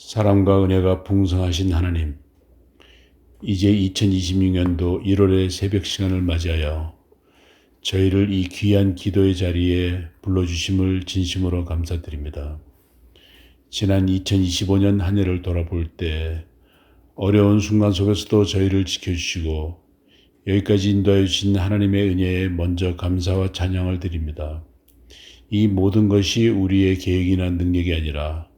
사랑과 은혜가 풍성하신 하나님, 이제 2026년도 1월의 새벽 시간을 맞이하여 저희를 이 귀한 기도의 자리에 불러주심을 진심으로 감사드립니다. 지난 2025년 한 해를 돌아볼 때 어려운 순간 속에서도 저희를 지켜주시고 여기까지 인도하여 주신 하나님의 은혜에 먼저 감사와 찬양을 드립니다. 이 모든 것이 우리의 계획이나 능력이 아니라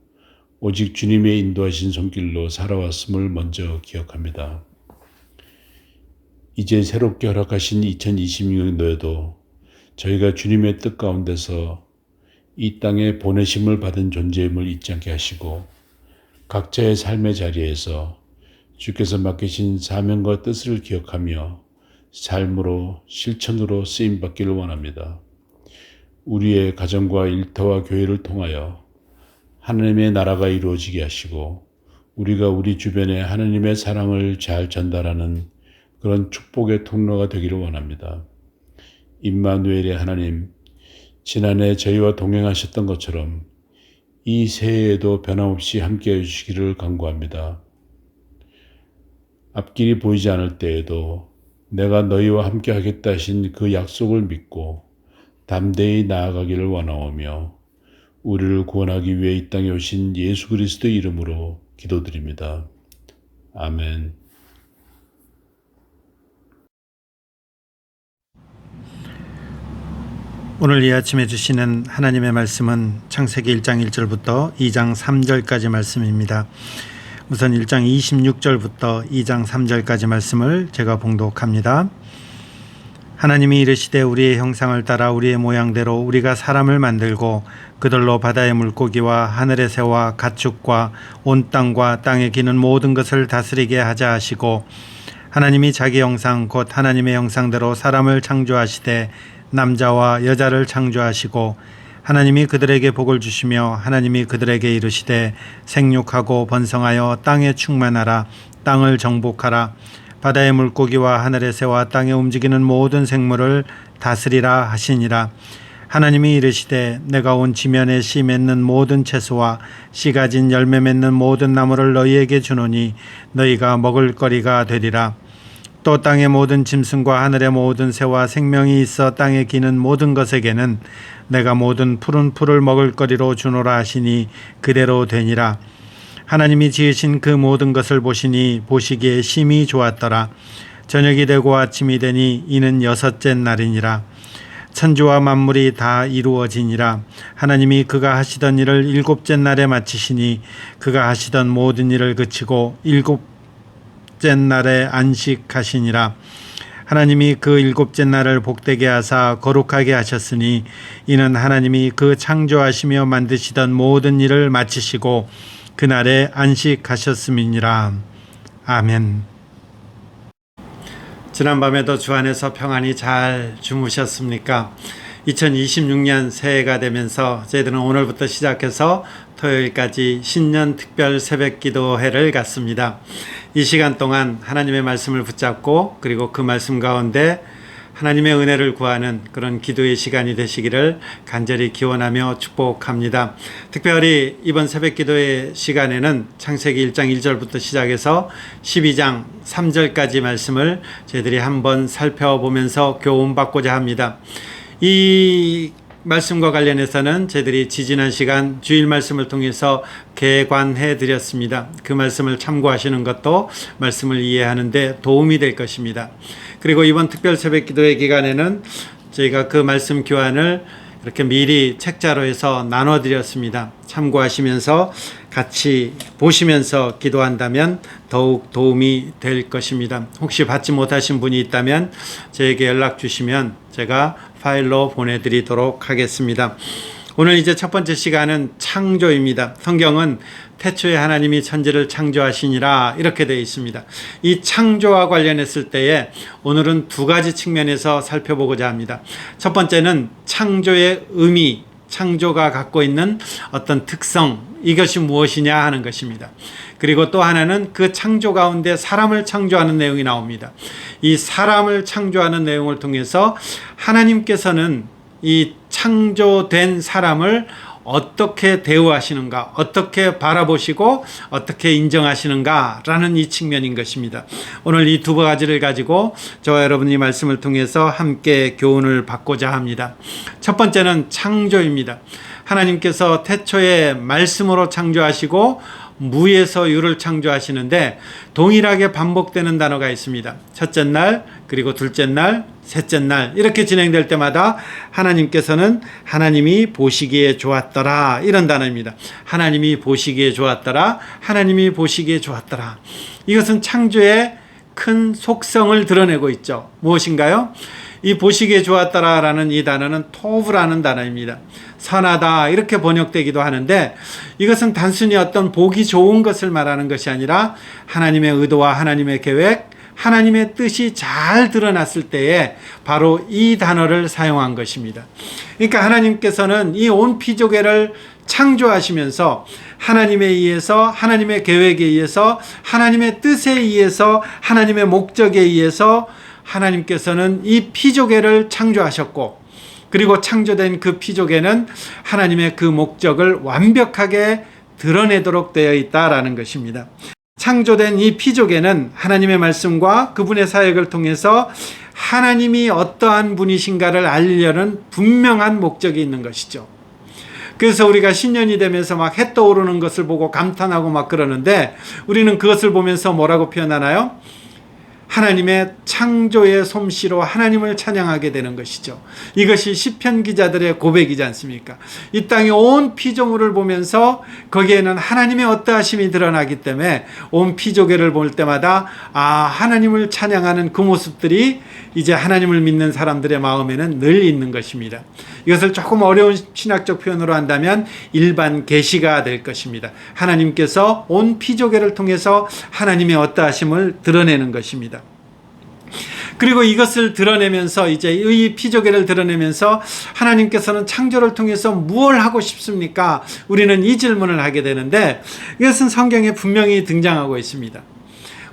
오직 주님의 인도하신 손길로 살아왔음을 먼저 기억합니다. 이제 새롭게 허락하신 2026년도에도 저희가 주님의 뜻 가운데서 이 땅에 보내심을 받은 존재임을 잊지 않게 하시고 각자의 삶의 자리에서 주께서 맡기신 사명과 뜻을 기억하며 삶으로 실천으로 쓰임받기를 원합니다. 우리의 가정과 일터와 교회를 통하여 하나님의 나라가 이루어지게 하시고 우리가 우리 주변에 하나님의 사랑을 잘 전달하는 그런 축복의 통로가 되기를 원합니다. 임마누엘의 하나님, 지난해 저희와 동행하셨던 것처럼 이 새해에도 변함없이 함께해 주시기를 간구합니다. 앞길이 보이지 않을 때에도 내가 너희와 함께 하겠다 하신 그 약속을 믿고 담대히 나아가기를 원하오며 우리를 구원하기 위해 이 땅에 오신 예수 그리스도의 이름으로 기도드립니다. 아멘. 오늘 이 아침에 주시는 하나님의 말씀은 창세기 1장 1절부터 2장 3절까지 말씀입니다. 우선 1장 26절부터 2장 3절까지 말씀을 제가 봉독합니다. 하나님이 이르시되 우리의 형상을 따라 우리의 모양대로 우리가 사람을 만들고 그들로 바다의 물고기와 하늘의 새와 가축과 온 땅과 땅에 기는 모든 것을 다스리게 하자 하시고 하나님이 자기 형상 곧 하나님의 형상대로 사람을 창조하시되 남자와 여자를 창조하시고 하나님이 그들에게 복을 주시며 하나님이 그들에게 이르시되 생육하고 번성하여 땅에 충만하라 땅을 정복하라 바다의 물고기와 하늘의 새와 땅에 움직이는 모든 생물을 다스리라 하시니라. 하나님이 이르시되 내가 온 지면에 씨 맺는 모든 채소와 씨 가진 열매 맺는 모든 나무를 너희에게 주노니 너희가 먹을 거리가 되리라. 또 땅의 모든 짐승과 하늘의 모든 새와 생명이 있어 땅에 기는 모든 것에게는 내가 모든 푸른 풀을 먹을 거리로 주노라 하시니 그대로 되니라. 하나님이 지으신 그 모든 것을 보시니 보시기에 심히 좋았더라. 저녁이 되고 아침이 되니 이는 여섯째 날이니라. 천지와 만물이 다 이루어지니라. 하나님이 그가 하시던 일을 일곱째 날에 마치시니 그가 하시던 모든 일을 그치고 일곱째 날에 안식하시니라. 하나님이 그 일곱째 날을 복되게 하사 거룩하게 하셨으니 이는 하나님이 그 창조하시며 만드시던 모든 일을 마치시고 그날에 안식하셨음이니라. 아멘. 지난밤에도 주 안에서 평안히 잘 주무셨습니까? 2026년 새해가 되면서 저희들은 오늘부터 시작해서 토요일까지 신년 특별 새벽 기도회를 갖습니다. 이 시간 동안 하나님의 말씀을 붙잡고 그리고 그 말씀 가운데 하나님의 은혜를 구하는 그런 기도의 시간이 되시기를 간절히 기원하며 축복합니다. 특별히 이번 새벽 기도의 시간에는 창세기 1장 1절부터 시작해서 12장 3절까지 말씀을 저희들이 한번 살펴보면서 교훈받고자 합니다. 이 말씀과 관련해서는 저희들이 지지난 시간 주일 말씀을 통해서 개관해 드렸습니다. 그 말씀을 참고하시는 것도 말씀을 이해하는 데 도움이 될 것입니다. 그리고 이번 특별 새벽 기도회 기간에는 저희가 그 말씀 교환을 이렇게 미리 책자로 해서 나눠 드렸습니다. 참고하시면서 같이 보시면서 기도한다면 더욱 도움이 될 것입니다. 혹시 받지 못하신 분이 있다면 저에게 연락 주시면 제가 파일로 보내드리도록 하겠습니다. 오늘 이제 첫 번째 시간은 창조입니다. 성경은 태초에 하나님이 천지를 창조하시니라 이렇게 되어 있습니다. 이 창조와 관련했을 때에 오늘은 두 가지 측면에서 살펴보고자 합니다. 첫 번째는 창조의 의미, 창조가 갖고 있는 어떤 특성, 이것이 무엇이냐 하는 것입니다. 그리고 또 하나는 그 창조 가운데 사람을 창조하는 내용이 나옵니다. 이 사람을 창조하는 내용을 통해서 하나님께서는 이 창조된 사람을 어떻게 대우하시는가, 어떻게 바라보시고 어떻게 인정하시는가라는 이 측면인 것입니다. 오늘 이 두 가지를 가지고 저와 여러분이 말씀을 통해서 함께 교훈을 받고자 합니다. 첫 번째는 창조입니다. 하나님께서 태초에 말씀으로 창조하시고 무에서 유를 창조하시는데 동일하게 반복되는 단어가 있습니다. 첫째 날, 그리고 둘째 날, 셋째 날 이렇게 진행될 때마다 하나님께서는 하나님이 보시기에 좋았더라 이런 단어입니다. 하나님이 보시기에 좋았더라, 하나님이 보시기에 좋았더라. 이것은 창조의 큰 속성을 드러내고 있죠. 무엇인가요? 이 보시기에 좋았더라라는 이 단어는 토브라는 단어입니다. 선하다 이렇게 번역되기도 하는데 이것은 단순히 어떤 보기 좋은 것을 말하는 것이 아니라 하나님의 의도와 하나님의 계획, 하나님의 뜻이 잘 드러났을 때에 바로 이 단어를 사용한 것입니다. 그러니까 하나님께서는 이 온 피조계를 창조하시면서 하나님에 의해서, 하나님의 계획에 의해서, 하나님의 뜻에 의해서, 하나님의 목적에 의해서 하나님께서는 이 피조계를 창조하셨고, 그리고 창조된 그 피조계는 하나님의 그 목적을 완벽하게 드러내도록 되어 있다라는 것입니다. 창조된 이 피조계는 하나님의 말씀과 그분의 사역을 통해서 하나님이 어떠한 분이신가를 알리려는 분명한 목적이 있는 것이죠. 그래서 우리가 신년이 되면서 막 해 떠오르는 것을 보고 감탄하고 막 그러는데 우리는 그것을 보면서 뭐라고 표현하나요? 하나님의 창조의 솜씨로 하나님을 찬양하게 되는 것이죠. 이것이 시편 기자들의 고백이지 않습니까? 이 땅의 온 피조물을 보면서 거기에는 하나님의 어떠하심이 드러나기 때문에 온 피조계를 볼 때마다 하나님을 찬양하는 그 모습들이 이제 하나님을 믿는 사람들의 마음에는 늘 있는 것입니다. 이것을 조금 어려운 신학적 표현으로 한다면 일반 계시가 될 것입니다. 하나님께서 온 피조계를 통해서 하나님의 어떠하심을 드러내는 것입니다. 그리고 이것을 드러내면서 이제 이 피조계를 드러내면서 하나님께서는 창조를 통해서 무엇을 하고 싶습니까? 우리는 이 질문을 하게 되는데 이것은 성경에 분명히 등장하고 있습니다.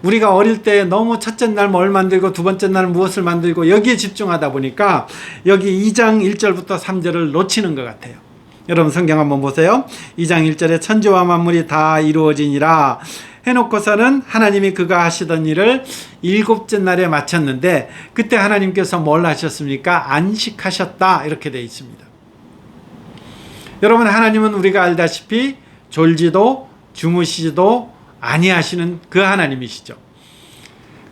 우리가 어릴 때 너무 첫째 날 뭘 만들고 두 번째 날 무엇을 만들고 여기에 집중하다 보니까 여기 2장 1절부터 3절을 놓치는 것 같아요. 여러분 성경 한번 보세요. 2장 1절에 천지와 만물이 다 이루어지니라 해놓고서는 하나님이 그가 하시던 일을 7째 날에 마쳤는데 그때 하나님께서 뭘 하셨습니까? 안식하셨다 이렇게 되어 있습니다. 여러분 하나님은 우리가 알다시피 졸지도 주무시지도 아니하시는 그 하나님이시죠.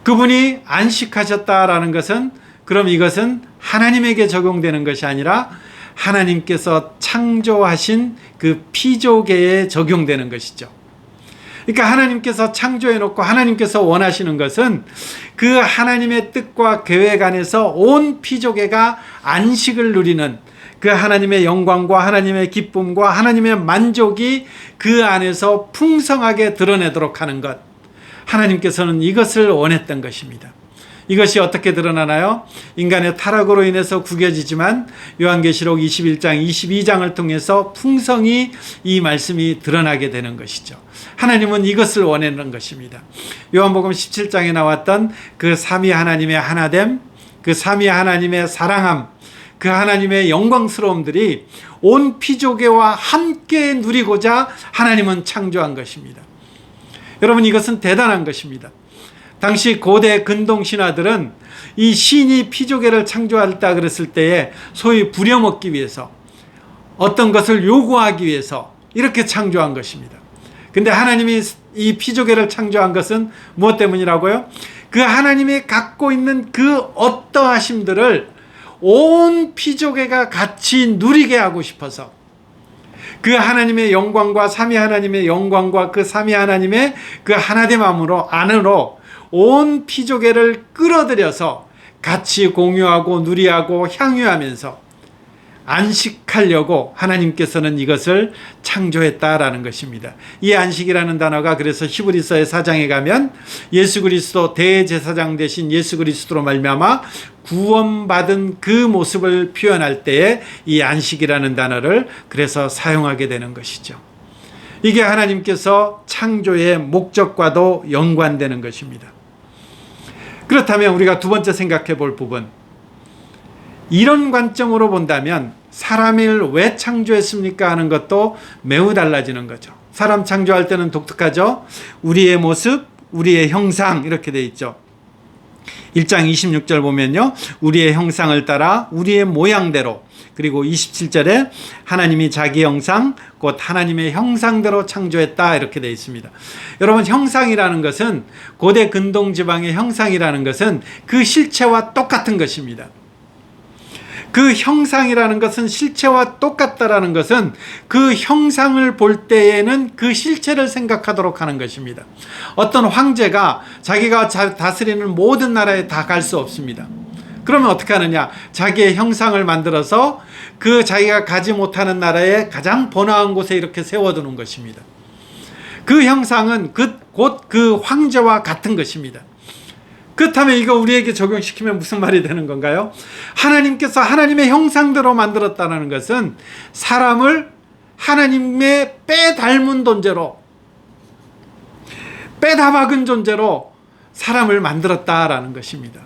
그분이 안식하셨다라는 것은 그럼 이것은 하나님에게 적용되는 것이 아니라 하나님께서 창조하신 그 피조계에 적용되는 것이죠. 그러니까 하나님께서 창조해놓고 하나님께서 원하시는 것은 그 하나님의 뜻과 계획 안에서 온 피조계가 안식을 누리는 그 하나님의 영광과 하나님의 기쁨과 하나님의 만족이 그 안에서 풍성하게 드러내도록 하는 것. 하나님께서는 이것을 원했던 것입니다. 이것이 어떻게 드러나나요? 인간의 타락으로 인해서 구겨지지만 요한계시록 21장, 22장을 통해서 풍성히 이 말씀이 드러나게 되는 것이죠. 하나님은 이것을 원하는 것입니다. 요한복음 17장에 나왔던 그 삼위 하나님의 하나됨, 그 삼위 하나님의 사랑함, 그 하나님의 영광스러움들이 온 피조계와 함께 누리고자 하나님은 창조한 것입니다. 여러분 이것은 대단한 것입니다. 당시 고대 근동 신화들은 이 신이 피조계를 창조했다 그랬을 때에 소위 부려먹기 위해서 어떤 것을 요구하기 위해서 이렇게 창조한 것입니다. 근데 하나님이 이 피조계를 창조한 것은 무엇 때문이라고요? 그 하나님이 갖고 있는 그 어떠하심들을 온 피조계가 같이 누리게 하고 싶어서 그 하나님의 영광과 삼위 하나님의 영광과 그 삼위 하나님의 그 하나됨 안으로 온 피조계를 끌어들여서 같이 공유하고 누리하고 향유하면서 안식하려고 하나님께서는 이것을 창조했다라는 것입니다. 이 안식이라는 단어가 그래서 히브리서의 4장에 가면 예수 그리스도 대제사장 되신 예수 그리스도로 말미암아 구원받은 그 모습을 표현할 때에 이 안식이라는 단어를 그래서 사용하게 되는 것이죠. 이게 하나님께서 창조의 목적과도 연관되는 것입니다. 그렇다면 우리가 두 번째 생각해 볼 부분, 이런 관점으로 본다면 사람을 왜 창조했습니까 하는 것도 매우 달라지는 거죠. 사람 창조할 때는 독특하죠. 우리의 모습, 우리의 형상 이렇게 돼 있죠. 1장 26절 보면요, 우리의 형상을 따라 우리의 모양대로, 그리고 27절에 하나님이 자기 형상 곧 하나님의 형상대로 창조했다 이렇게 되어 있습니다. 여러분, 형상이라는 것은, 고대 근동지방의 형상이라는 것은 그 실체와 똑같은 것입니다. 그 형상이라는 것은, 실체와 똑같다라는 것은 그 형상을 볼 때에는 그 실체를 생각하도록 하는 것입니다. 어떤 황제가 자기가 다스리는 모든 나라에 다 갈 수 없습니다. 그러면 어떻게 하느냐? 자기의 형상을 만들어서 그 자기가 가지 못하는 나라에 가장 번화한 곳에 이렇게 세워두는 것입니다. 그 형상은 곧 그 황제와 같은 것입니다. 그렇다면 이거 우리에게 적용시키면 무슨 말이 되는 건가요? 하나님께서 하나님의 형상대로 만들었다는 것은 사람을 하나님의 빼닮은 존재로, 빼다박은 존재로 사람을 만들었다라는 것입니다.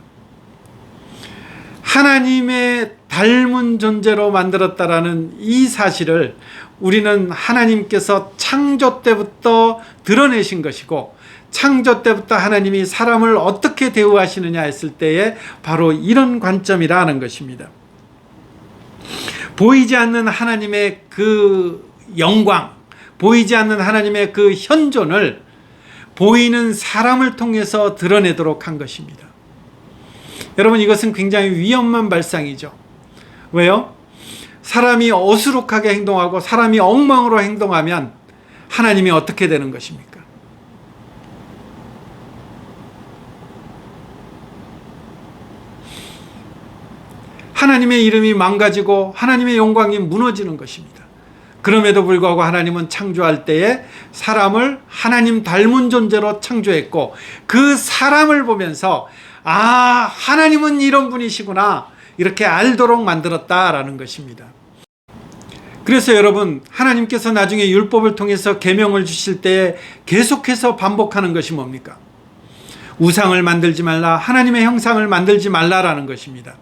하나님의 닮은 존재로 만들었다라는 이 사실을 우리는 하나님께서 창조 때부터 드러내신 것이고, 창조 때부터 하나님이 사람을 어떻게 대우하시느냐 했을 때에 바로 이런 관점이라는 것입니다. 보이지 않는 하나님의 그 영광, 보이지 않는 하나님의 그 현존을 보이는 사람을 통해서 드러내도록 한 것입니다. 여러분, 이것은 굉장히 위험한 발상이죠. 왜요? 사람이 어수룩하게 행동하고 사람이 엉망으로 행동하면 하나님이 어떻게 되는 것입니까? 하나님의 이름이 망가지고 하나님의 영광이 무너지는 것입니다. 그럼에도 불구하고 하나님은 창조할 때에 사람을 하나님 닮은 존재로 창조했고, 그 사람을 보면서 하나님은 이런 분이시구나 이렇게 알도록 만들었다라는 것입니다. 그래서 여러분, 하나님께서 나중에 율법을 통해서 계명을 주실 때에 계속해서 반복하는 것이 뭡니까? 우상을 만들지 말라, 하나님의 형상을 만들지 말라라는 것입니다.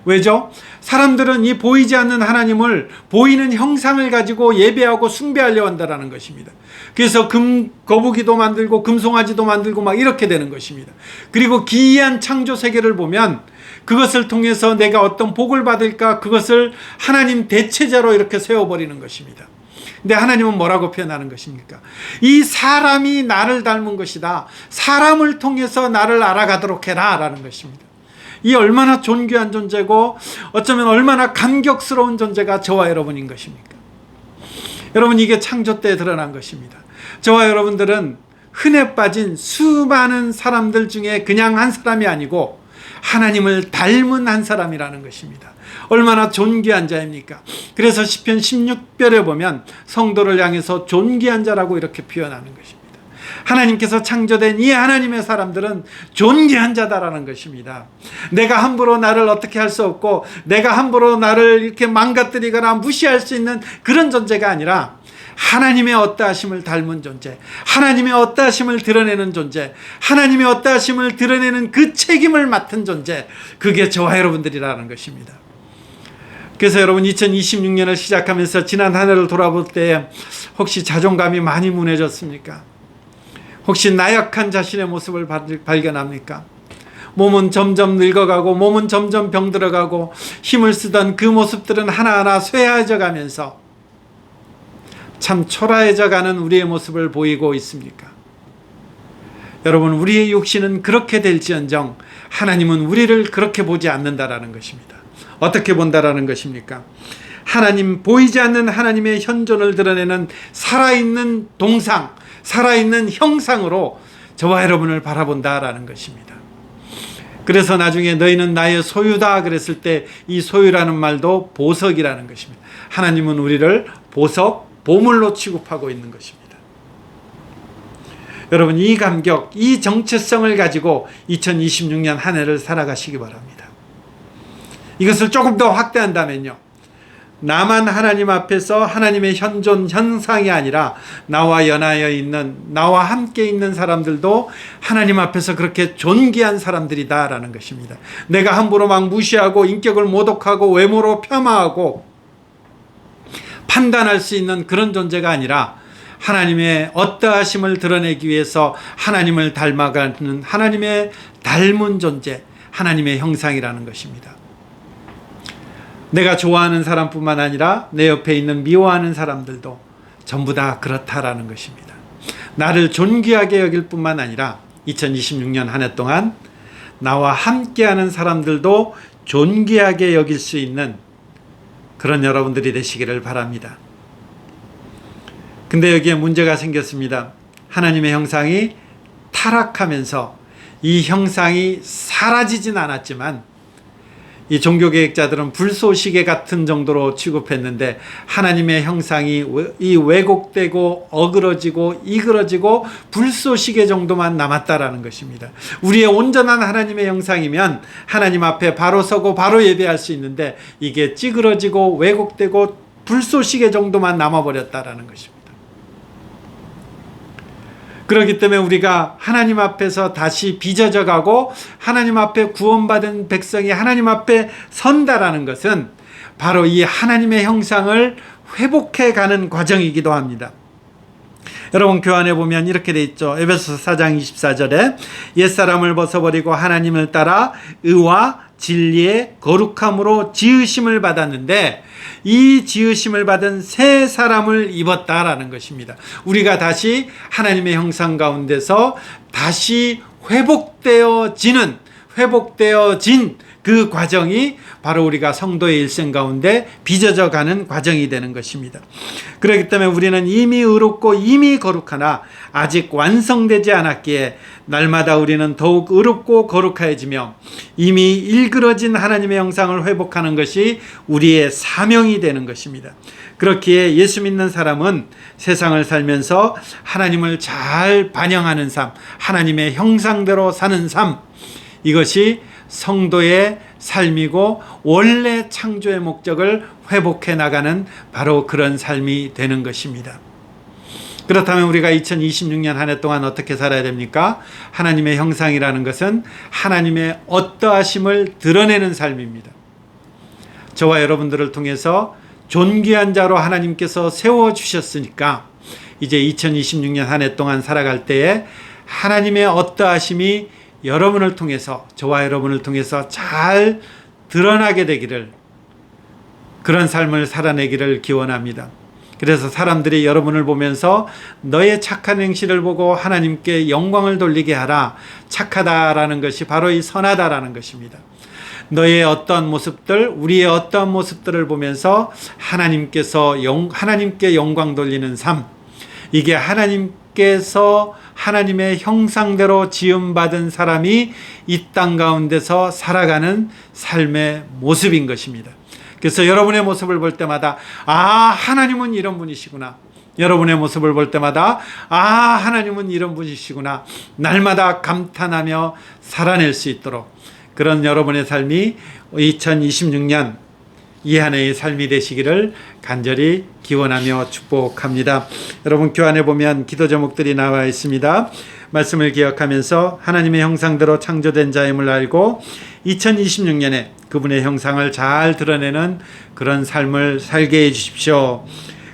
왜죠? 사람들은 이 보이지 않는 하나님을 보이는 형상을 가지고 예배하고 숭배하려 한다는 것입니다. 그래서 거북이도 만들고 금송아지도 만들고 막 이렇게 되는 것입니다. 그리고 기이한 창조 세계를 보면 그것을 통해서 내가 어떤 복을 받을까, 그것을 하나님 대체자로 이렇게 세워버리는 것입니다. 근데 하나님은 뭐라고 표현하는 것입니까? 이 사람이 나를 닮은 것이다, 사람을 통해서 나를 알아가도록 해라 라는 것입니다. 이 얼마나 존귀한 존재고 어쩌면 얼마나 감격스러운 존재가 저와 여러분인 것입니까? 여러분, 이게 창조 때 드러난 것입니다. 저와 여러분들은 흔해 빠진 수많은 사람들 중에 그냥 한 사람이 아니고 하나님을 닮은 한 사람이라는 것입니다. 얼마나 존귀한 자입니까? 그래서 시편 16편에 보면 성도를 향해서 존귀한 자라고 이렇게 표현하는 것입니다. 하나님께서 창조된 이 하나님의 사람들은 존귀한 자다라는 것입니다. 내가 함부로 나를 어떻게 할 수 없고, 내가 함부로 나를 이렇게 망가뜨리거나 무시할 수 있는 그런 존재가 아니라 하나님의 어떠하심을 닮은 존재, 하나님의 어떠하심을 드러내는 존재, 하나님의 어떠하심을 드러내는 그 책임을 맡은 존재, 그게 저와 여러분들이라는 것입니다. 그래서 여러분, 2026년을 시작하면서 지난 한 해를 돌아볼 때 혹시 자존감이 많이 무너졌습니까? 혹시 나약한 자신의 모습을 발견합니까? 몸은 점점 늙어가고 몸은 점점 병들어가고 힘을 쓰던 그 모습들은 하나하나 쇠해져 가면서 참 초라해져 가는 우리의 모습을 보이고 있습니까? 여러분, 우리의 육신은 그렇게 될지언정 하나님은 우리를 그렇게 보지 않는다라는 것입니다. 어떻게 본다라는 것입니까? 하나님, 보이지 않는 하나님의 현존을 드러내는 살아있는 동상, 살아있는 형상으로 저와 여러분을 바라본다라는 것입니다. 그래서 나중에 너희는 나의 소유다 그랬을 때 이 소유라는 말도 보석이라는 것입니다. 하나님은 우리를 보석, 보물로 취급하고 있는 것입니다. 여러분, 이 감격, 이 정체성을 가지고 2026년 한 해를 살아가시기 바랍니다. 이것을 조금 더 확대한다면요, 나만 하나님 앞에서 하나님의 현존 현상이 아니라 나와 연하여 있는, 나와 함께 있는 사람들도 하나님 앞에서 그렇게 존귀한 사람들이다라는 것입니다. 내가 함부로 막 무시하고 인격을 모독하고 외모로 폄하하고 판단할 수 있는 그런 존재가 아니라 하나님의 어떠하심을 드러내기 위해서 하나님을 닮아가는, 하나님의 닮은 존재, 하나님의 형상이라는 것입니다. 내가 좋아하는 사람뿐만 아니라 내 옆에 있는 미워하는 사람들도 전부 다 그렇다라는 것입니다. 나를 존귀하게 여길 뿐만 아니라 2026년 한 해 동안 나와 함께하는 사람들도 존귀하게 여길 수 있는 그런 여러분들이 되시기를 바랍니다. 근데 여기에 문제가 생겼습니다. 하나님의 형상이 타락하면서 이 형상이 사라지진 않았지만 이 종교개혁자들은 불쏘시개 같은 정도로 취급했는데 하나님의 형상이 이 왜곡되고 어그러지고 이그러지고 불쏘시개 정도만 남았다라는 것입니다. 우리의 온전한 하나님의 형상이면 하나님 앞에 바로 서고 바로 예배할 수 있는데 이게 찌그러지고 왜곡되고 불쏘시개 정도만 남아버렸다라는 것입니다. 그렇기 때문에 우리가 하나님 앞에서 다시 빚어져 가고 하나님 앞에 구원받은 백성이 하나님 앞에 선다라는 것은 바로 이 하나님의 형상을 회복해 가는 과정이기도 합니다. 여러분 교환해 보면 이렇게 돼 있죠. 에베소서 4장 24절에 옛사람을 벗어버리고 하나님을 따라 의와 진리의 거룩함으로 지으심을 받았는데 이 지으심을 받은 새 사람을 입었다라는 것입니다. 우리가 다시 하나님의 형상 가운데서 다시 회복되어진 그 과정이 바로 우리가 성도의 일생 가운데 빚어져 가는 과정이 되는 것입니다. 그렇기 때문에 우리는 이미 의롭고 이미 거룩하나 아직 완성되지 않았기에 날마다 우리는 더욱 의롭고 거룩해지며 이미 일그러진 하나님의 형상을 회복하는 것이 우리의 사명이 되는 것입니다. 그렇기에 예수 믿는 사람은 세상을 살면서 하나님을 잘 반영하는 삶, 하나님의 형상대로 사는 삶, 이것이 성도의 삶이고 원래 창조의 목적을 회복해 나가는 바로 그런 삶이 되는 것입니다. 그렇다면 우리가 2026년 한 해 동안 어떻게 살아야 됩니까? 하나님의 형상이라는 것은 하나님의 어떠하심을 드러내는 삶입니다. 저와 여러분들을 통해서 존귀한 자로 하나님께서 세워주셨으니까 이제 2026년 한 해 동안 살아갈 때에 하나님의 어떠하심이 여러분을 통해서, 저와 여러분을 통해서 잘 드러나게 되기를, 그런 삶을 살아내기를 기원합니다. 그래서 사람들이 여러분을 보면서 너의 착한 행실을 보고 하나님께 영광을 돌리게 하라. 착하다라는 것이 바로 이 선하다라는 것입니다. 너의 어떤 모습들, 우리의 어떤 모습들을 보면서 하나님께 영광 돌리는 삶, 이게 하나님께서 하나님의 형상대로 지음받은 사람이 이 땅 가운데서 살아가는 삶의 모습인 것입니다. 그래서 여러분의 모습을 볼 때마다 하나님은 이런 분이시구나. 여러분의 모습을 볼 때마다 하나님은 이런 분이시구나. 날마다 감탄하며 살아낼 수 있도록 그런 여러분의 삶이 2026년 이 한 해의 삶이 되시기를 간절히 기원하며 축복합니다. 여러분 교환해 보면 기도 제목들이 나와 있습니다. 말씀을 기억하면서 하나님의 형상대로 창조된 자임을 알고 2026년에 그분의 형상을 잘 드러내는 그런 삶을 살게 해 주십시오.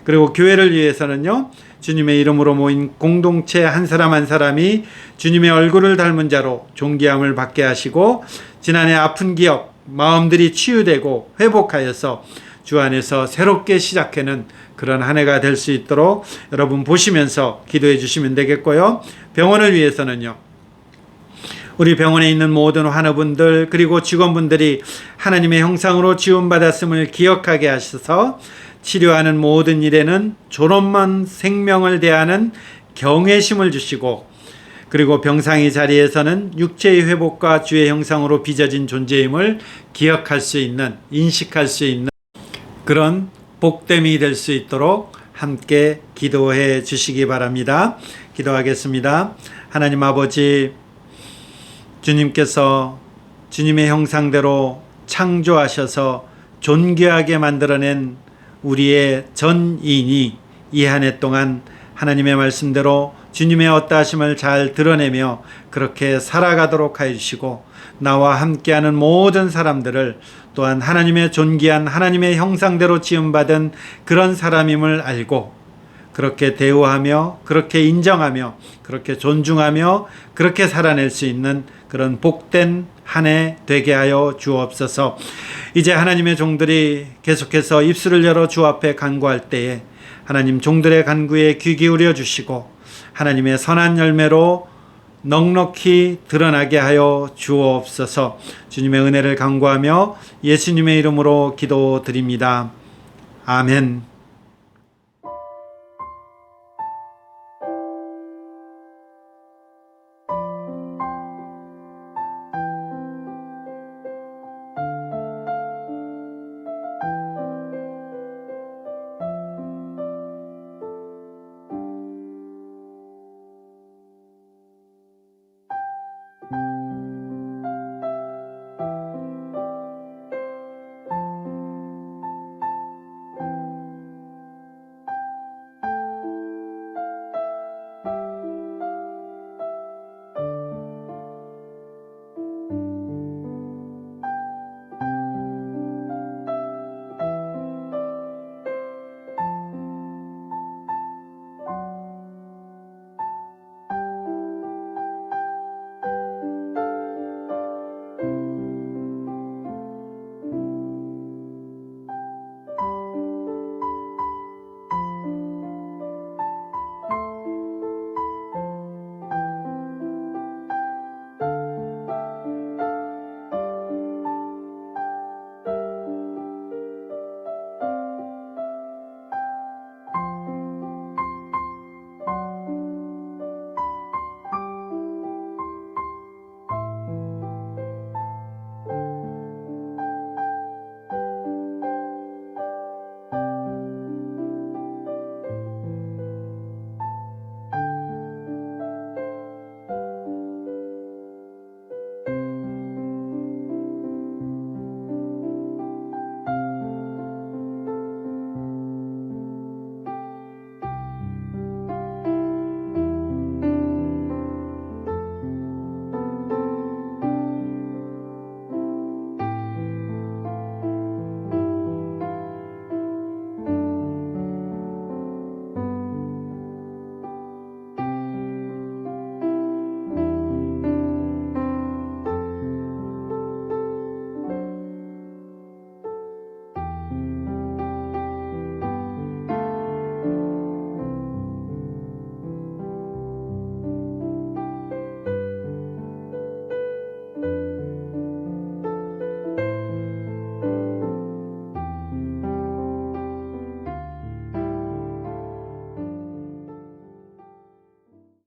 그리고 교회를 위해서는요, 주님의 이름으로 모인 공동체 한 사람 한 사람이 주님의 얼굴을 닮은 자로 존귀함을 받게 하시고 지난해 아픈 기억, 마음들이 치유되고 회복하여서 주 안에서 새롭게 시작하는 그런 한 해가 될 수 있도록 여러분 보시면서 기도해 주시면 되겠고요. 병원을 위해서는요, 우리 병원에 있는 모든 환우분들 그리고 직원분들이 하나님의 형상으로 지원받았음을 기억하게 하셔서 치료하는 모든 일에는 존엄한 생명을 대하는 경외심을 주시고, 그리고 병상의 자리에서는 육체의 회복과 주의 형상으로 빚어진 존재임을 기억할 수 있는, 인식할 수 있는 그런 복됨이 될 수 있도록 함께 기도해 주시기 바랍니다. 기도하겠습니다. 하나님 아버지, 주님께서 주님의 형상대로 창조하셔서 존귀하게 만들어낸 우리의 전인이 이 한 해 동안 하나님의 말씀대로 주님의 어떠하심을 잘 드러내며 그렇게 살아가도록 하여 주시고, 나와 함께하는 모든 사람들을 또한 하나님의 존귀한 하나님의 형상대로 지음받은 그런 사람임을 알고 그렇게 대우하며 그렇게 인정하며 그렇게 존중하며 그렇게 살아낼 수 있는 그런 복된 한 해 되게 하여 주옵소서. 이제 하나님의 종들이 계속해서 입술을 열어 주 앞에 간구할 때에 하나님 종들의 간구에 귀 기울여 주시고 하나님의 선한 열매로 넉넉히 드러나게 하여 주옵소서. 주님의 은혜를 간구하며 예수님의 이름으로 기도드립니다. 아멘.